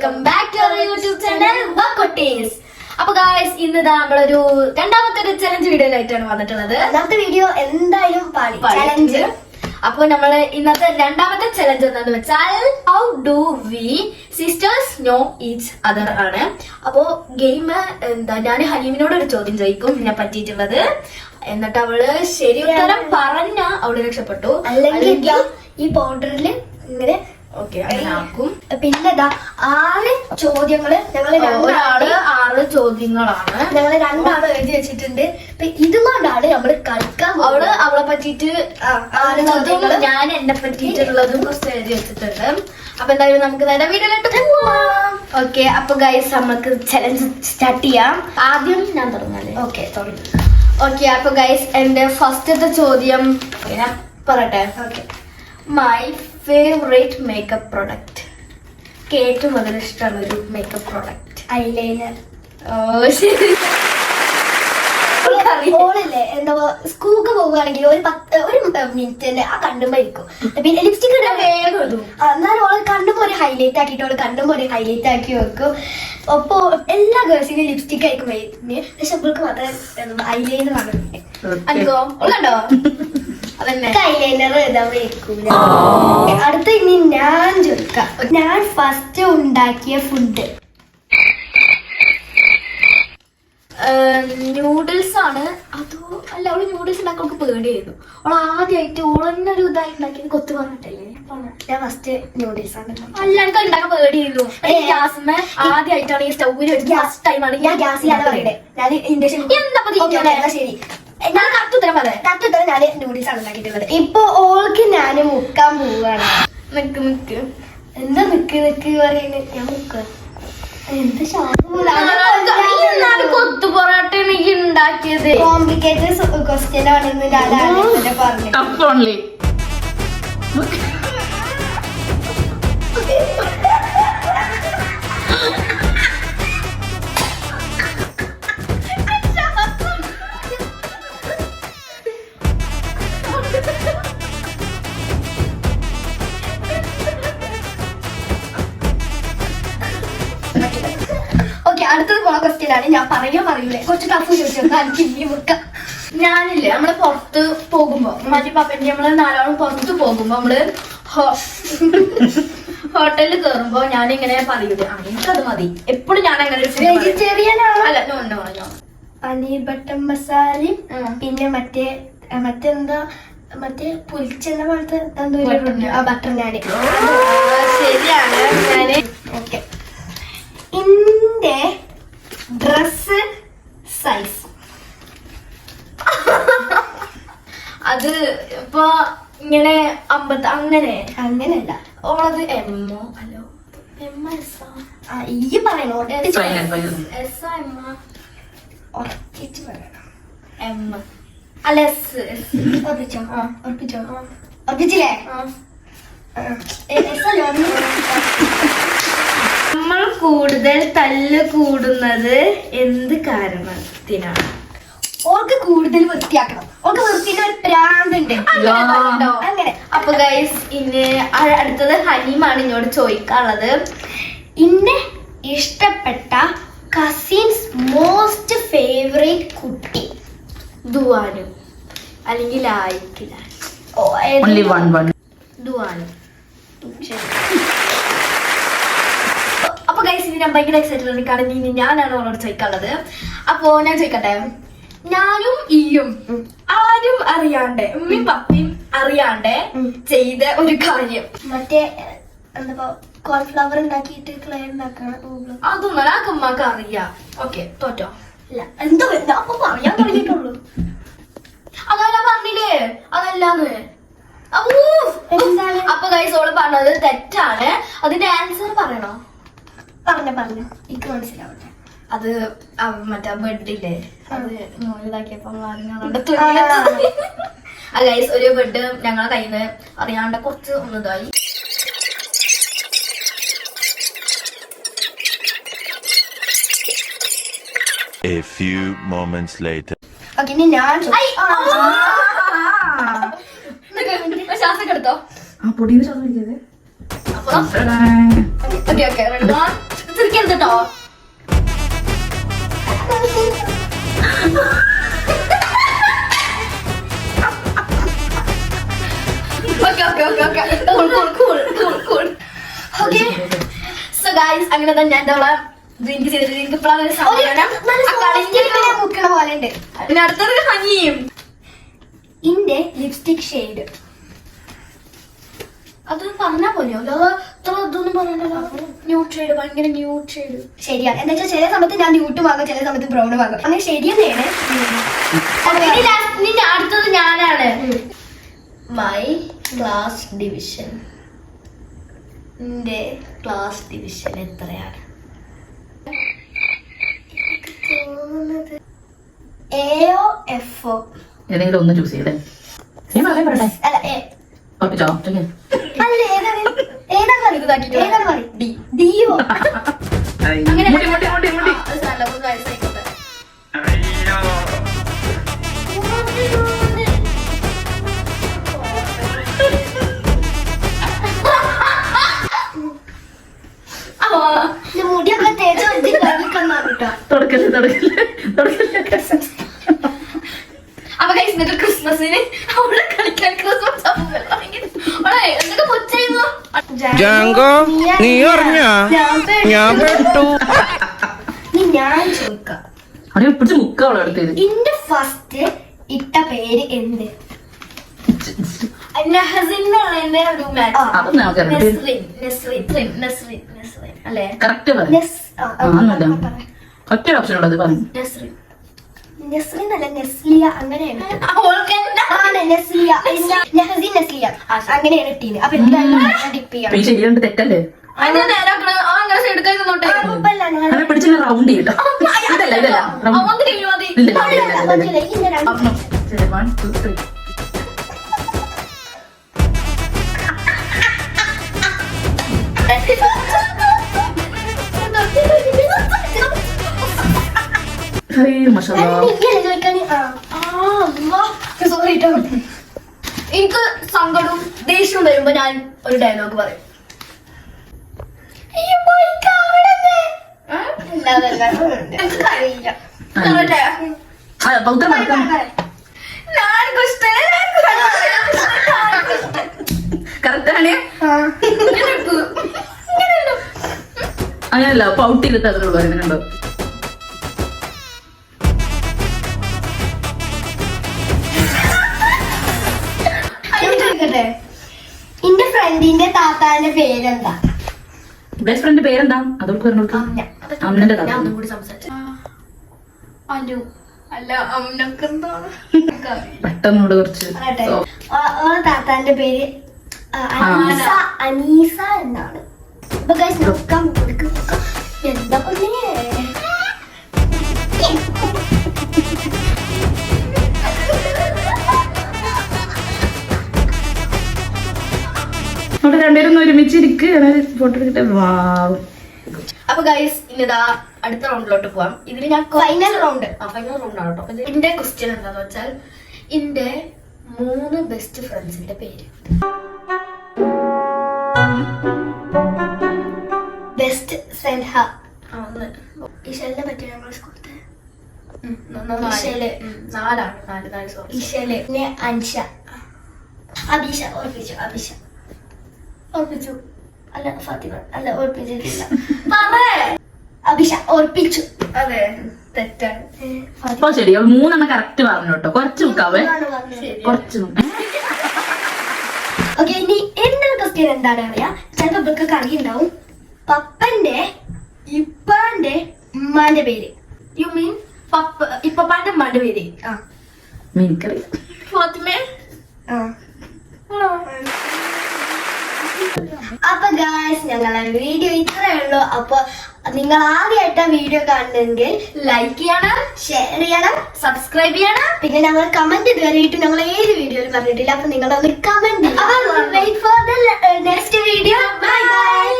Welcome back to our YouTube channel വക്കുട്ടീസ്. അപ്പൊ guys ഇന്ന് നമ്മളൊരു രണ്ടാമത്തെ ഒരു ചലഞ്ച് വീഡിയോയിലായിട്ടാണ് വന്നിട്ടുള്ളത്. രണ്ടാമത്തെ വീഡിയോ എന്തായാലും ചലഞ്ച്. അപ്പൊ നമ്മള് ഇന്നത്തെ രണ്ടാമത്തെ ചലഞ്ച് എന്താന്ന് വെച്ചാൽ how do we sisters know each other ആണ്. അപ്പോ ഗെയിം എന്താ, ഞാൻ ഹനീമിനോട് ഒരു ചോദ്യം ചോദിക്കും ഇതിനെ പറ്റിയിട്ടുള്ളത്. എന്നിട്ട് അവള് ശരി ഉത്തരം പറഞ്ഞ അവള് രക്ഷപ്പെട്ടു, അല്ലെങ്കിൽ ഈ പൗഡറിൽ ഇങ്ങനെ ആക്കും. പിന്നെതാ 6 ചോദ്യങ്ങള് ഞങ്ങള് ഒരാള് 6 ചോദ്യങ്ങളാണ് ഞങ്ങള് രണ്ടാളും എഴുതി വെച്ചിട്ടുണ്ട്. ഇതുകൊണ്ടാണ് നമ്മള് കളിക്കാൻ. അവളെ പറ്റിട്ട് 6 ചോദ്യങ്ങളും ഞാൻ എന്നെ പറ്റിയിട്ടുള്ളതും കുറച്ച് എഴുതി വെച്ചിട്ടുണ്ട്. അപ്പൊ എന്തായാലും നമുക്ക് നേരെ വീഡിയോയിലോട്ട് പോവാം. ഓക്കെ, അപ്പൊ ഗൈസ് നമുക്ക് ചലഞ്ച് സ്റ്റാർട്ട് ചെയ്യാം. ആദ്യം ഞാൻ തുടങ്ങാല്ലേ? ഓക്കെ, തുടങ്ങി. ഓക്കെ, അപ്പൊ ഗൈസ് എന്റെ ഫസ്റ്റത്തെ ചോദ്യം ഞാൻ പറയട്ടെ. Okay, my favourite makeup product. ഏറ്റവും വളരെ ഇഷ്ടമുള്ള ഒരു മേക്കപ്പ് പ്രൊഡക്റ്റ് ഐലൈനർ. ഓ ശരി. ഓളല്ലേ എന്താ സ്കൂൾക്ക് പോവുകയാണെങ്കിൽ ഒരു മിനിറ്റ് ആ കണ്ണുമ്പോ ഇരിക്കും. പിന്നെ ലിപ്സ്റ്റിക് ഇടാൻ വേഗം ഇടും. എന്നാലും ഓള് കണ്ണുമ്പോ ഒരു ഹൈലൈറ്റ് ആക്കിയിട്ട് ഓള് കണ്ണുമ്പോ ഒരു ഹൈലൈറ്റ് ആക്കി വെക്കും. അപ്പൊ എല്ലാ ഗേൾസിനും ലിപ്സ്റ്റിക് ആയിരിക്കും വരുന്നത്. പക്ഷെ അവൾക്ക് മാത്രമേ ഐലൈനർ ആണ്. അനക്കോ ഉള്ളോ? അതന്നെ ഐലൈനർ ഇടാൻ വയ്ക്കൂല. അടുത്ത ഇനി ഞാൻ ചോദിക്കാം. ഞാൻ ഫസ്റ്റ് ഉണ്ടാക്കിയ ഫുഡ് ന്യൂഡിൽസ് ആണ്. അതോ അല്ല, അവള് ന്യൂഡിൽസ് ഉണ്ടാക്കാൻ പേടിയായിരുന്നു. അവൾ ആദ്യമായിട്ട് ഓളന്നെ ഒരു ഇതായി ഉണ്ടാക്കിയത് കൊത്തു പറഞ്ഞിട്ടല്ലേ. ഞാൻ ഫസ്റ്റ് ന്യൂഡിൽസ് ആണ്. അല്ല, എനിക്ക് ഉണ്ടാക്കാൻ പേടിയായിരുന്നു. ഗ്യാസിന് ആദ്യമായിട്ടാണ് ഈ സ്റ്റൗവിൽ ഫസ്റ്റ് ടൈമാണ് ഞാൻ ഗ്യാസിലാണ് പറയണേ. ഞാൻ ഇൻഡക്ഷൻ. ശരി, ഞാൻ കറക്റ്റ് പറയാം. ഞാൻ നൂഡിൽസ് ആണ് ഉണ്ടാക്കിയിട്ടുള്ളത്. ഇപ്പൊ ഓൾക്ക് ഞാൻ മുക്കാൻ പോവാണ്. നിക്ക് എന്താ നിക്ക് പറയുന്നത്? ഞാൻ മുക്കുക. എന്ത് കൊത്തു പൊറോട്ട എനിക്ക് ഉണ്ടാക്കിയത് കോംപ്ലിക്കേറ്റഡ് ക്വസ്റ്റ്യൻ ആണെന്ന് ഞാൻ പറഞ്ഞു. അടുത്തത് പോണ ക്വസ്റ്റ്യൻ ആണ്. ഞാൻ പറയൂലേ, കുറച്ച് ടഫ് ചോദിച്ചാൽ എനിക്ക് ഇനി മുക്കാം. ഞാനില്ലേ, നമ്മള് പുറത്ത് പോകുമ്പോ മറ്റു പാപ്പന്റെ നമ്മള് 4 ആളും പുറത്ത് പോകുമ്പോ നമ്മള് ഹോട്ടലിൽ കേറുമ്പോ ഞാനിങ്ങനെ പറയൂലേ, എനിക്കത് മതി. എപ്പോഴും ഞാൻ അങ്ങനെ വെജിറ്റേറിയൻ അല്ല, നോ പറഞ്ഞോ. പനീർ ബട്ടർ മസാലയും പിന്നെ മറ്റെന്താ പുലിച്ചെന്ന പോലത്തെ ബട്ടർ നാന്. ശരിയാണ്. ഞാന് ഓക്കെ, ഇന്റെ ഡ്രസ് സൈസ് അത് ഇപ്പൊ ഇങ്ങനെ 50 അങ്ങനെയല്ല. ഓളത് എമ്മോ അല്ലോ എമ്മ എസ്സാ ഈ പറയണോ? എസ്സാ എമ്മ ഉറപ്പിച്ച് പറയണം. എമ്മ അല്ല എസ്. ഉറപ്പിച്ചില്ലേ? നമ്മൾ കൂടുതൽ തല്ല് കൂടുന്നത് എന്ത് കാരണത്തിനാണ്? ഓൾക്ക് കൂടുതൽ വൃത്തിയാക്കണം. ഓൾക്ക് വൃത്തിന്റെ ഒരു പ്രാന്തുണ്ട്. അങ്ങനെ. അപ്പൊ ഗൈസ് ഇനി അടുത്തത് ഹനീമാണ് എന്നോട് ചോദിക്കാനുള്ളത്. ഇന്നെ ഇഷ്ടപ്പെട്ട കസിൻസ് മോസ്റ്റ് ഫേവറേറ്റ് കുട്ടി. ദുവാനു അല്ലെങ്കിൽ ആയിക്കില്ല. ദുവാനു. അപ്പൊ ഗൈസ് ഇനി ഞാൻ ഭയങ്കര എക്സൈറ്റഡ് ആണ്. കാരണം ഇനി ഞാനാണ് അവളോട് ചോദിക്കാനുള്ളത്. അപ്പൊ ഞാൻ ചോദിക്കട്ടെ, ഞാനും ഈയും ആരും അറിയാണ്ട്, ഉമ്മയും പപ്പയും അറിയാണ്ട് ചെയ്ത ഒരു കാര്യം. മറ്റേ എന്താ കോൺഫ്ലവർ ഉണ്ടാക്കിയിട്ട് ക്ലേ ഉണ്ടാക്കണം. അതൊന്നും ആ അമ്മക്ക് അറിയാം. ഓക്കെ, തോറ്റോ? ഇല്ല, എന്തോ അപ്പൊ പറയാൻ തുടങ്ങിയിട്ടുള്ളൂ. അതാ ഞാൻ പറഞ്ഞില്ലേ അതല്ലാന്ന്. അപ്പൊ ഗൈസ് ഓള് പറഞ്ഞത് തെറ്റാണ്. അതിന്റെ ആൻസർ പറയണോ? പറഞ്ഞു എനിക്ക് മനസ്സിലാവട്ടെ. അത് മറ്റേ ബെഡില്ലേ, അത് ഇതാക്കിയപ്പോ ഗൈസ് ഒരു ബെഡ് ഞങ്ങളെ കയ്യില് അറിയാണ്ട് കുറച്ച് ഒന്നിതായി. A few moments later. ഇനി ഞാൻ ശ്വാസം എടുത്തോ. പൊടിയുടെ ശ്വാസം ഓക്കെ, 1 ഉണ്ടോ? സോ ഗൈസ് അങ്ങനെ തന്നെ ഞാൻ ഡ്രിങ്ക് ചെയ്തിട്ട് എനിക്ക് ഇപ്പോഴാണ് ഒരു സമാധാനം. മുക്കണ പോലെ ഉണ്ട്. പിന്നെ അടുത്തത് ഹനിയും. ഇന്റെ ലിപ്സ്റ്റിക് ഷെയ്ഡ് അത് പറഞ്ഞാ പോലെയോ? അല്ലാതെ ഇതൊന്നും പറയണ്ടല്ലോ. ന്യൂഡ് ഷെയ്ഡ്, ഭയങ്കര ന്യൂഡ് ഷെയ്ഡ്. ശരിയാണ്. എന്താ വെച്ചാൽ ചില സമയത്ത് ഞാൻ ന്യൂട്ട് വാങ്ങും, ചില സമയത്ത് ബ്രൗൺ വാങ്ങും. അങ്ങനെ ശരി തന്നെയാണ്. നിന്റെ അടുത്തത് ഞാനാണ്. My class division. എന്റെ ക്ലാസ് ഡിവിഷൻ എത്രയാണ്? എയോ എഫോ? ഏതെങ്കിലും ഒന്ന് ചൂസ് ചെയ്തേ. പറയട്ടെ അല്ല ഓർപ്പിച്ചോ? അല്ല ഏതാണ് ഏതാണ് പറയും? ഡിയോ? അങ്ങനെ മുടി മുടി മുടി മുടി. മുടിയൊക്കെ തേച്ച് കളിക്കണം കേട്ടോ. തുടക്കല്ലേ. അപ്പൊ guys, എന്നിട്ട് ക്രിസ്മസിന് അവിടെ കളിക്കാൻ ക്രിസ്മസ് എന്നിട്ട് കൊച്ചായിരുന്നു. ജാങ്കോ നീ അറിഞ്ഞാ ഞാൻ പെട്ടു. ഞാൻ ചോദിക്കാം, അവിടെ പിടിച്ച് മുക്കാവളെ എടുത്തത്. ഇന്റെ ഫസ്റ്റ് ഇട്ട പേര് എന്ത്? നഹസിനുള്ളതിന്റെ ഒരു match. അതൊന്നും നമുക്കറിയാം. നെസ്രീൻ അല്ലേ? കറക്റ്റ് പറ. ഒറ്റ ഓപ്ഷൻ ഉള്ളത് പറഞ്ഞു. നെസ്രീൻ അല്ല, നെസ്ലിയ അങ്ങനെയാണ്. ആണ് നെസ്ലിയ, നഹസിൻ നെസ്ലിയ അങ്ങനെയാണ് ഇട്ടീന്. അപ്പൊ എന്തായാലും ഡിപ്പ് ചെയ്യാം. ശരിയുണ്ട്, തെറ്റല്ലേ? അങ്ങനെ എടുക്കാൻ കുഴപ്പമില്ല, ഞങ്ങൾ അങ്ങനെ പിടിച്ച് റൗണ്ട് ചെയ്യട്ടോ. ഇതല്ല ഇതല്ല round. ഇല്ല, ഇല്ല, ഇല്ല, ഇല്ല, ഇല്ല. ഇങ്ങനെ രണ്ട് അപ്പൊ ശരി, 1 2 3. എനിക്ക് സങ്കടവും ദേഷ്യവും വരുമ്പോ ഞാൻ ഒരു ഡയലോഗ് പറയും. കറക്റ്റാണ്. അങ്ങനല്ല, പൗട്ട് ചെയ്തിട്ട് അതിലുള്ളൂ. അങ്ങനെയുണ്ടോ? എന്റെ ഫ്രണ്ടിന്റെ താത്താന്റെ പേരെന്താ? ബെസ്റ്റ് ഫ്രണ്ട് പേരെന്താ? അതൊക്കെ പറഞ്ഞു. അമ്മന്റെ ഞാൻ ഒന്നും കൂടി സംസാരിച്ചു. അനു അല്ല, അമ്മനൊക്കെ എന്താണ് പെട്ടെന്നോട് കുറച്ച് ഓളെ താത്താന്റെ പേര് അനീസ. അനീസ എന്നാണ്. അപ്പൊ guys, നോക്കാം എന്താ പറഞ്ഞേ. അവിടെ രണ്ടുപേരും ഒരുമിച്ചിരിക്ക് ഫോട്ടോ എടുത്തിട്ട്. വാവ്. അപ്പൊ ഗൈസ്, ഇനിതാ അടുത്ത റൗണ്ടിലോട്ട് പോവാം. ഇതിൽ ഞാൻ ഫൈനൽ റൗണ്ട്. ഫൈനൽ റൗണ്ട് ആണ് കേട്ടോ. എന്റെ ക്വസ്റ്റ്യൻ എന്താന്ന് വെച്ചാൽ, എന്റെ 3 ബെസ്റ്റ് ഫ്രണ്ട്സിന്റെ പേര്. ബെസ്റ്റ് സെൻഹ. ഒന്ന് ഇഷലിനെ പറ്റി ഞങ്ങൾ സ്കൂളിൽ ഇഷല്. നാല് സോറി. ഇഷല്, പിന്നെ അൻഷ, അബീഷ. ഓർപ്പിച്ചു അല്ല, ഫാത്തിമ അല്ല, ഓർപ്പിച്ചിട്ടില്ല. അബീഷ ഓർപ്പിച്ചു. അതെ, തെറ്റാണ്. അപ്പൊ ശരി, 3 കറക്റ്റ് പറഞ്ഞു കേട്ടോ. കുറച്ച് മുക്കാവേ, കുറച്ച്. ഓക്കെ, ഇനി എന്റെ ക്വസ്റ്റ്യൻ എന്താണ് അറിയാ? ചിലപ്പോ ഇവർക്ക് അറിയുണ്ടാവും. പപ്പന്റെ ഇപ്പാന്റെ ഉമ്മാന്റെ പേര്. യു മീൻ ഇപ്പാന്റെ ഉമ്മാന്റെ പേര്? എനിക്കറിയാം. ഫാത്തിമേ. അപ്പൊ ഗായ്സ്, ഞങ്ങളെ വീഡിയോ ഇത്രേ ഉള്ളൂ. അപ്പൊ നിങ്ങൾ ആദ്യമായിട്ടാ വീഡിയോ കാണുന്നെങ്കിൽ ലൈക്ക് ചെയ്യണം, ഷെയർ ചെയ്യണം, സബ്സ്ക്രൈബ് ചെയ്യണം. പിന്നെ ഞങ്ങൾ കമന്റ് ഇതുവരെയായിട്ട് ഞങ്ങൾ ഏത് വീഡിയോയിൽ പറഞ്ഞിട്ടില്ല. അപ്പൊ നിങ്ങളൊന്ന് comment wait for the next video. Bye by.